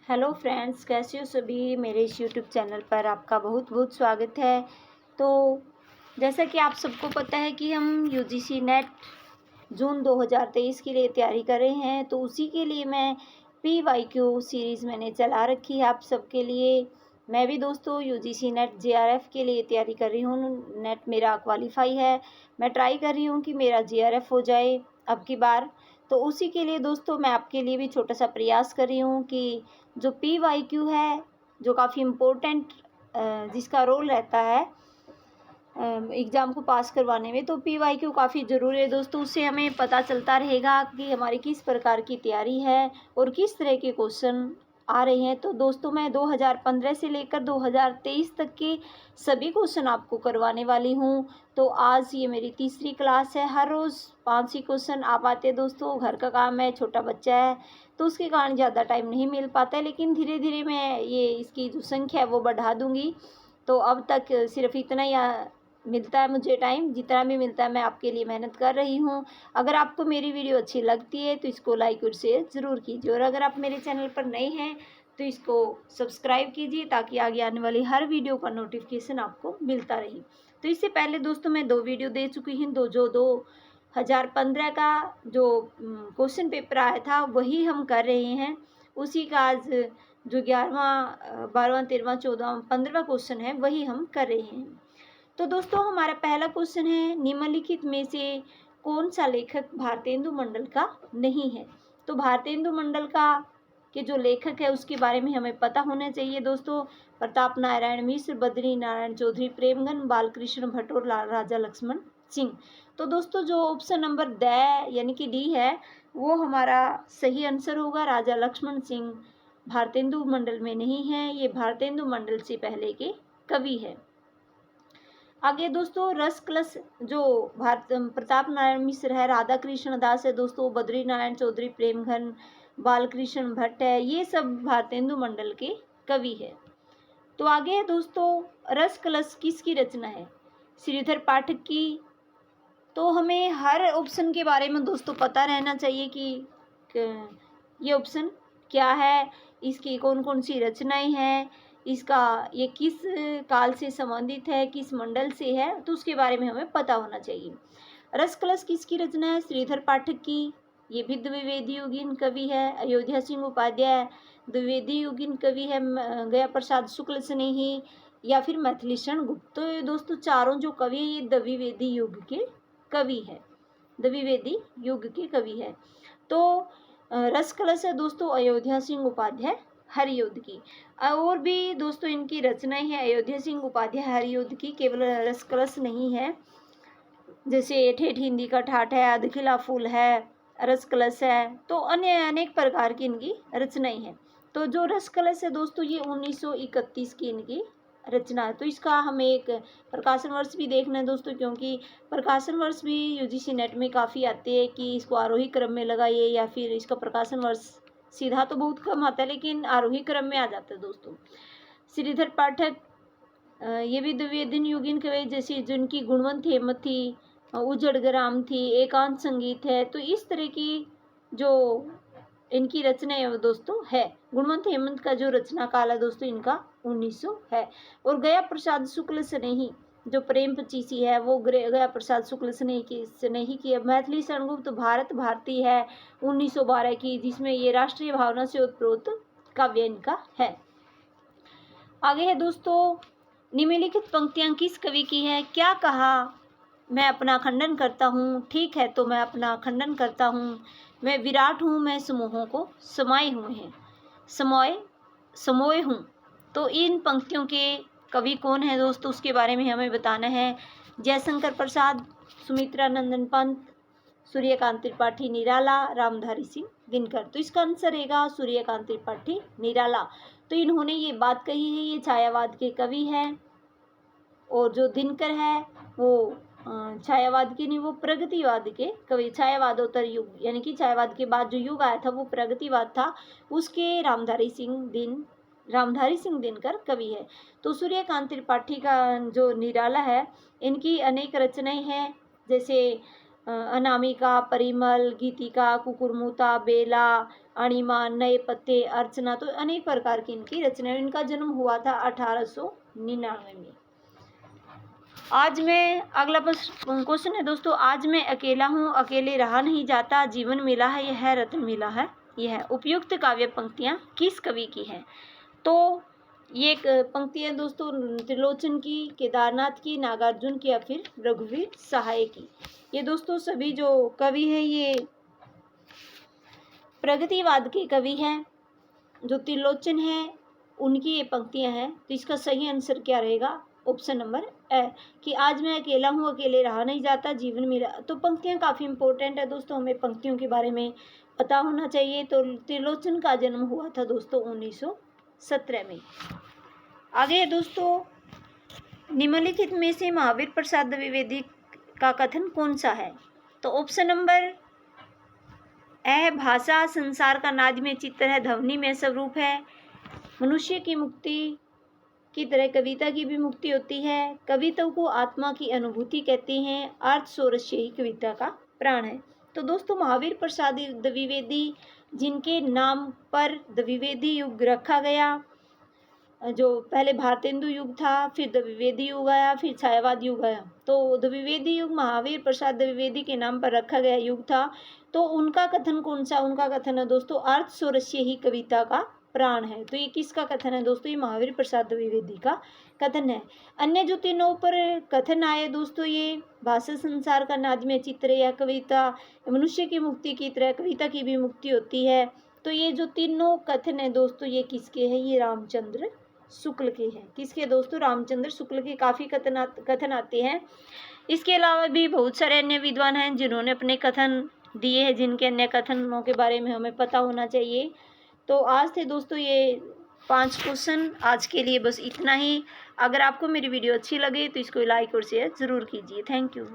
Hello friends, कैसे हो सभी। मेरे इस यूट्यूब चैनल पर आपका बहुत बहुत स्वागत है। तो जैसा कि आप सबको पता है कि हम यूजीसी नेट जून 2023 के लिए तैयारी कर रहे हैं, तो उसी के लिए मैं पीवाईक्यू सीरीज़ मैंने चला रखी है आप सबके लिए। मैं भी दोस्तों यूजीसी नेट जेआरएफ के लिए तैयारी कर रही हूँ। नेट मेरा क्वालिफाई है, मैं ट्राई कर रही हूँ कि मेरा जेआरएफ हो जाए अब की बार। तो उसी के लिए दोस्तों मैं आपके लिए भी छोटा सा प्रयास कर रही हूँ कि जो पीवाईक्यू है, जो काफ़ी इम्पोर्टेंट जिसका रोल रहता है एग्ज़ाम को पास करवाने में, तो पीवाईक्यू काफ़ी ज़रूरी है दोस्तों। उससे हमें पता चलता रहेगा कि हमारी किस प्रकार की तैयारी है और किस तरह के क्वेश्चन आ रहे हैं। तो दोस्तों मैं 2015 से लेकर 2023 तक के सभी क्वेश्चन आपको करवाने वाली हूँ। तो आज ये मेरी तीसरी क्लास है। हर रोज़ 5 ही क्वेश्चन आ पाते हैं दोस्तों। घर का काम है, छोटा बच्चा है, तो उसके कारण ज़्यादा टाइम नहीं मिल पाता है, लेकिन धीरे धीरे मैं ये इसकी जो संख्या है वो बढ़ा दूँगी। तो अब तक सिर्फ इतना ही मिलता है मुझे टाइम। जितना भी मिलता है मैं आपके लिए मेहनत कर रही हूँ। अगर आपको मेरी वीडियो अच्छी लगती है तो इसको लाइक और शेयर ज़रूर कीजिए, और अगर आप मेरे चैनल पर नए हैं तो इसको सब्सक्राइब कीजिए ताकि आगे आने वाली हर वीडियो का नोटिफिकेशन आपको मिलता रहे। तो इससे पहले दोस्तों मैं 2 वीडियो दे चुकी हूँ। 2015 का जो क्वेश्चन पेपर आया था वही हम कर रहे हैं। उसी का आज जो 11वां 12वां 13वां 14वां 15वां क्वेश्चन है वही हम कर रहे हैं। तो दोस्तों हमारा पहला क्वेश्चन है, निम्नलिखित में से कौन सा लेखक भारतेंदु मंडल का नहीं है। तो भारतेंदु मंडल का के जो लेखक है उसके बारे में हमें पता होना चाहिए दोस्तों। प्रताप नारायण मिश्र, बद्री नारायण चौधरी, प्रेमगन, बालकृष्ण भट्ट और राजा लक्ष्मण सिंह। तो दोस्तों जो ऑप्शन नंबर द यानी कि डी है वो हमारा सही आंसर होगा। राजा लक्ष्मण सिंह भारतेंदु मंडल में नहीं है, ये भारतेंदु मंडल से पहले के कवि है। आगे दोस्तों रस कलश जो भारत प्रताप नारायण मिश्र है, राधा कृष्ण दास है दोस्तों, बद्री नारायण चौधरी, प्रेमघन, बालकृष्ण भट्ट है, ये सब भारतेंदु मंडल के कवि है। तो आगे है दोस्तों, रस कलश किसकी रचना है। श्रीधर पाठक की। तो हमें हर ऑप्शन के बारे में दोस्तों पता रहना चाहिए कि ये ऑप्शन क्या है, इसकी कौन कौन सी रचनाएं हैं, इसका ये किस काल से संबंधित है, किस मंडल से है, तो उसके बारे में हमें पता होना चाहिए। रस कलश किसकी रचना है, श्रीधर पाठक की। ये भी द्विवेदी युगीन कवि है। अयोध्या सिंह उपाध्याय द्विवेदी युगीन कवि है। गया प्रसाद शुक्ल स्नेही या फिर मैथिलीशरण गुप्त। तो ये दोस्तों चारों जो कवि है ये द्विवेदी युग के कवि है, द्विवेदी युग के कवि है। तो रस कलश है दोस्तों अयोध्या सिंह उपाध्याय हरियुद्ध की। और भी दोस्तों इनकी रचनाएं हैं अयोध्या सिंह उपाध्याय हरियुद्ध की, केवल रस कलश नहीं है। जैसे ठेठ हिंदी का ठाठ है, अधखिला फूल है, रस कलश है, तो अन्य अनेक प्रकार की इनकी रचनाएं हैं। तो जो रस कलश है दोस्तों ये 1931 की इनकी रचना है। तो इसका हमें एक प्रकाशन वर्ष भी देखना है दोस्तों, क्योंकि प्रकाशन वर्ष भी यूजीसी नेट में काफ़ी आते हैं कि इसको आरोही क्रम में लगाइए या फिर इसका प्रकाशन वर्ष सीधा तो बहुत कम आता है, लेकिन आरोही क्रम में आ जाता है दोस्तों। श्रीधर पाठक ये भी द्विवेदी युगीन कवि, जैसे जिनकी गुणवंत हेमत थी, उजड़ ग्राम थी, एकांत संगीत है, तो इस तरह की जो इनकी रचना है वो दोस्तों है। गुणवंत हेमंत का जो रचना काल है दोस्तों इनका 1900 है। और गया प्रसाद शुक्ल स्नेही जो प्रेम पचीसी है वो गया प्रसाद शुक्ल स्नेही की है। मैथिली शरणगुप्त भारत भारती है 1912 की, जिसमें ये राष्ट्रीय भावना से उत्प्रोत काव्य इनका है। आगे है दोस्तों, निम्नलिखित पंक्तियां किस कवि की है। क्या कहा, मैं अपना खंडन करता हूँ, ठीक है तो मैं अपना खंडन करता हूँ, मैं विराट हूँ, मैं समूहों को समाये हुए हैं, समोए हूँ। तो इन पंक्तियों के कवि कौन है दोस्तों उसके बारे में हमें बताना है। जयशंकर प्रसाद, सुमित्रा नंदन पंत, सूर्यकांत त्रिपाठी निराला, रामधारी सिंह दिनकर। तो इसका आंसर रहेगा सूर्यकांत त्रिपाठी निराला। तो इन्होंने ये बात कही है, ये छायावाद के कवि हैं। और जो दिनकर है वो छायावाद के नहीं, वो प्रगतिवाद के कवि। छायावादोत्तर युग यानी कि छायावाद के बाद जो युग आया था वो प्रगतिवाद था, उसके रामधारी सिंह दिनकर कवि है। तो सूर्यकांत त्रिपाठी का जो निराला है, इनकी अनेक रचनाएं हैं। जैसे अनामिका, परिमल, गीतिका, कुकुरमुता, बेला, अणिमा, नए पत्ते, अर्चना, तो अनेक प्रकार की इनकी रचनाएं। इनका जन्म हुआ था 1899 में। आज मैं अगला क्वेश्चन है दोस्तों, आज मैं अकेला हूँ, अकेले रहा नहीं जाता, जीवन मिला है यह रत्न मिला है यह उपयुक्त काव्य पंक्तियाँ किस कवि की हैं? तो ये पंक्तियाँ दोस्तों त्रिलोचन की, केदारनाथ की, नागार्जुन की या फिर रघुवीर सहाय की। ये दोस्तों सभी जो कवि हैं ये प्रगतिवाद के कवि हैं। जो त्रिलोचन है उनकी ये पंक्तियाँ हैं। तो इसका सही आंसर क्या रहेगा? ऑप्शन नंबर ए, कि आज मैं अकेला हूँ, अकेले रहा नहीं जाता, जीवन मेरा। तो पंक्तियाँ काफ़ी इंपॉर्टेंट है दोस्तों, हमें पंक्तियों के बारे में पता होना चाहिए। तो त्रिलोचन का जन्म हुआ था दोस्तों 1917 में। आगे दोस्तों, निम्नलिखित में से महावीर प्रसाद द्विवेदी का कथन कौन सा है? तो ऑप्शन नंबर ए, भाषा संसार का नाद में चित्र है, ध्वनि में स्वरूप है, मनुष्य की मुक्ति की तरह कविता की भी मुक्ति होती है, कविता को आत्मा की अनुभूति कहती हैं, अर्थ सोरस्य ही कविता का प्राण है। तो दोस्तों महावीर प्रसाद द्विवेदी, जिनके नाम पर द्विवेदी युग रखा गया, जो पहले भारतेंदु युग था, फिर द्विवेदी युग आया, फिर छायावाद युग आया। तो द्विवेदी युग महावीर प्रसाद द्विवेदी के नाम पर रखा गया युग था। तो उनका कथन कौन सा? उनका कथन है दोस्तों, अर्थ सोरस्य ही कविता का प्राण है। तो ये किसका कथन है दोस्तों? ये महावीर प्रसाद द्विवेदी का कथन है। अन्य जो तीनों पर कथन आए दोस्तों, ये भाषा संसार का नाद में चित्र या कविता, मनुष्य की मुक्ति की तरह कविता की भी मुक्ति होती है। तो ये जो तीनों कथन है दोस्तों, ये किसके हैं? ये रामचंद्र शुक्ल के हैं। किसके दोस्तों? रामचंद्र शुक्ल के काफ़ी कथन आते हैं। इसके अलावा भी बहुत सारे अन्य विद्वान हैं जिन्होंने अपने कथन दिए हैं, जिनके अन्य कथनों के बारे में हमें पता होना चाहिए। तो आज थे दोस्तों ये 5 क्वेश्चन। आज के लिए बस इतना ही। अगर आपको मेरी वीडियो अच्छी लगे तो इसको लाइक और शेयर ज़रूर कीजिए। Thank you.